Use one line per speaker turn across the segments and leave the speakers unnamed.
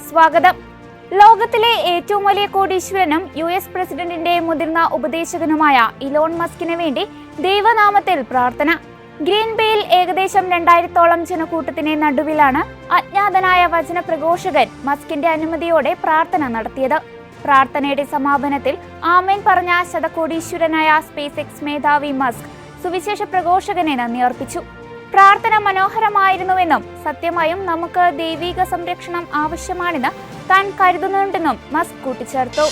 സ്വാഗതം. ലോകത്തിലെ ഏറ്റവും വലിയ കോടീശ്വരനും US പ്രസിഡന്റിന്റെ മുതിർന്ന ഉപദേശകനുമായ ഇലോൺ മസ്കിന് വേണ്ടി ദൈവനാമത്തിൽ പ്രാർത്ഥന. ഗ്രീൻ ബേയിൽ ഏകദേശം 2000-ഓളം ജനക്കൂട്ടത്തിന് നടുവിലാണ് അജ്ഞാതനായ വചന പ്രഘോഷകൻ മസ്കിന്റെ അനുമതിയോടെ പ്രാർത്ഥന നടത്തിയത്. പ്രാർത്ഥനയുടെ സമാപനത്തിൽ ആമേൻ പറഞ്ഞ ശതകോടീശ്വരനായ സ്പേസ് എക്സ് മേധാവി മസ്ക് സുവിശേഷ പ്രഘോഷകനെ നന്ദി അർപ്പിച്ചു. പ്രാർത്ഥന മനോഹരമായിരുന്നുവെന്നും സത്യമായും നമുക്ക് ദൈവിക സംരക്ഷണം ആവശ്യമാണെന്ന് താൻ കരുതുന്നുണ്ടെന്നും മസ്ക് കൂട്ടിച്ചേർത്തു.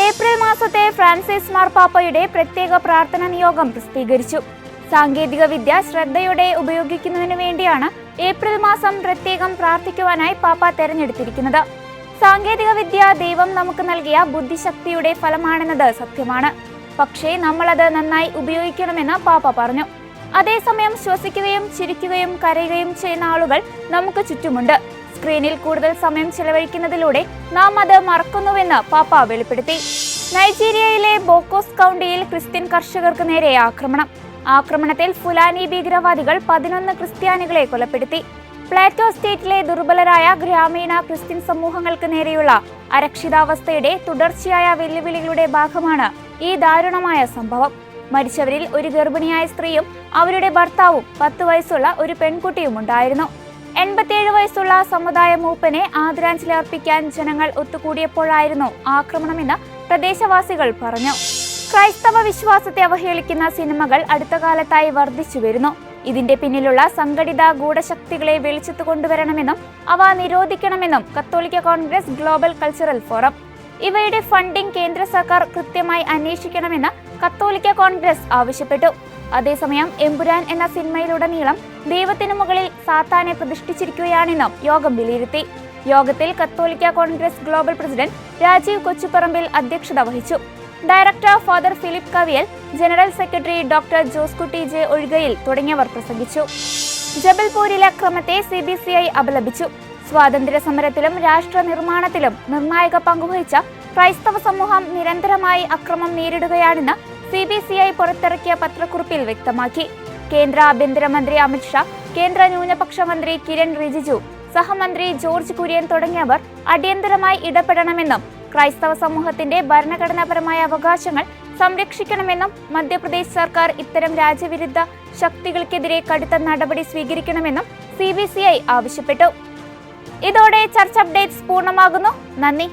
ഏപ്രിൽ മാസത്തെ ഫ്രാൻസിസ് മാർപ്പാപ്പയുടെ പ്രത്യേക പ്രാർത്ഥനാ നിയോഗം പ്രസിദ്ധീകരിച്ചു. സാങ്കേതിക വിദ്യ ശ്രദ്ധയോടെ ഉപയോഗിക്കുന്നതിനു വേണ്ടിയാണ് ഏപ്രിൽ മാസം പ്രത്യേകം പ്രാർത്ഥിക്കുവാനായി പാപ്പ തെരഞ്ഞെടുത്തിരിക്കുന്നത്. സാങ്കേതിക വിദ്യ ദൈവം നമുക്ക് നൽകിയ ബുദ്ധിശക്തിയുടെ ഫലമാണെന്നത് സത്യമാണ്. പക്ഷേ നമ്മളത് നന്നായി ഉപയോഗിക്കണമെന്ന് പാപ്പ പറഞ്ഞു. അതേസമയം ശ്വസിക്കുകയും ചിരിക്കുകയും കരയുകയും ചെയ്യുന്ന ആളുകൾ നമുക്ക് ചുറ്റുമുണ്ട്. സ്ക്രീനിൽ കൂടുതൽ സമയം ചെലവഴിക്കുന്നതിലൂടെ നാം അത് മറക്കുന്നുവെന്ന് പാപ്പ വെളിപ്പെടുത്തി. നൈജീരിയയിലെ ബോക്കോസ് കൗണ്ടിയിൽ ക്രിസ്ത്യൻ കർഷകർക്ക് നേരെ ആക്രമണത്തിൽ ഫുലാനി ഭീകരവാദികൾ 11 ക്രിസ്ത്യാനികളെ കൊലപ്പെടുത്തി. പ്ലാറ്റോ സ്റ്റേറ്റിലെ ദുർബലരായ ഗ്രാമീണ ക്രിസ്ത്യൻ സമൂഹങ്ങൾക്ക് നേരെയുള്ള അരക്ഷിതാവസ്ഥയുടെ തുടർച്ചയായ വെല്ലുവിളികളുടെ ഭാഗമാണ് ഈ ദാരുണമായ സംഭവം. മരിച്ചവരിൽ ഒരു ഗർഭിണിയായ സ്ത്രീയും അവരുടെ ഭർത്താവും 10 വയസ്സുള്ള ഒരു പെൺകുട്ടിയും ഉണ്ടായിരുന്നു. 87 വയസ്സുള്ള സമുദായ മൂപ്പനെ ആദരാഞ്ജലി അർപ്പിക്കാൻ ജനങ്ങൾ ഒത്തുകൂടിയപ്പോഴായിരുന്നു ആക്രമണമെന്ന് പ്രദേശവാസികൾ പറഞ്ഞു. ക്രൈസ്തവ വിശ്വാസത്തെ അവഹേളിക്കുന്ന സിനിമകൾ അടുത്ത കാലത്തായി വർദ്ധിച്ചു വരുന്നു. ഇതിന്റെ പിന്നിലുള്ള സംഘടിത ഗൂഢശക്തികളെ വെളിച്ചത്ത് കൊണ്ടുവരണമെന്നും അവ നിരോധിക്കണമെന്നും കത്തോലിക്ക കോൺഗ്രസ് ഗ്ലോബൽ കൾച്ചറൽ ഫോറം. ഇവയുടെ ഫണ്ടിംഗ് കേന്ദ്ര സർക്കാർ കൃത്യമായി അന്വേഷിക്കണമെന്ന് കത്തോലിക്ക കോൺഗ്രസ് ആവശ്യപ്പെട്ടു. അതേസമയം എമ്പുരാൻ എന്ന സിനിമയിലുടനീളം ദൈവത്തിനു മുകളിൽ സാത്താനെ പ്രതിഷ്ഠിച്ചിരിക്കുകയാണെന്നും യോഗം വിലയിരുത്തി. യോഗത്തിൽ കത്തോലിക്ക Congress global president Rajeev Kochuparambil അധ്യക്ഷത വഹിച്ചു. Director Father Philip Kaviyil, general secretary doctor Joskutty J Ozhukayil തുടങ്ങിയവർ പ്രസംഗിച്ചു. ജബൽപൂരിലെ അക്രമത്തെ CBCI അപലപിച്ചു. സ്വാതന്ത്ര്യ സമരത്തിലും രാഷ്ട്ര നിർമ്മാണത്തിലും നിർണായക പങ്കുവഹിച്ച ക്രൈസ്തവ സമൂഹം നിരന്തരമായി അക്രമം നേരിടുകയാണെന്ന് CBCI പുറത്തിറക്കിയ പത്രക്കുറിപ്പിൽ വ്യക്തമാക്കി. കേന്ദ്ര ആഭ്യന്തരമന്ത്രി അമിത്ഷാ, കേന്ദ്ര ന്യൂനപക്ഷ മന്ത്രി കിരൺ റിജിജു, സഹമന്ത്രി ജോർജ് കുര്യൻ തുടങ്ങിയവർ അടിയന്തരമായി ഇടപെടണമെന്നും ക്രൈസ്തവ സമൂഹത്തിന്റെ ഭരണഘടനാപരമായ അവകാശങ്ങൾ സംരക്ഷിക്കണമെന്നും മധ്യപ്രദേശ് സർക്കാർ ഇത്തരം രാജ്യവിരുദ്ധ ശക്തികൾക്കെതിരെ കടുത്ത നടപടി സ്വീകരിക്കണമെന്നും CBCI ആവശ്യപ്പെട്ടു. ഇതോടെ ചർച്ച അപ്ഡേറ്റ്സ് പൂർണ്ണമാകുന്നു. നന്ദി.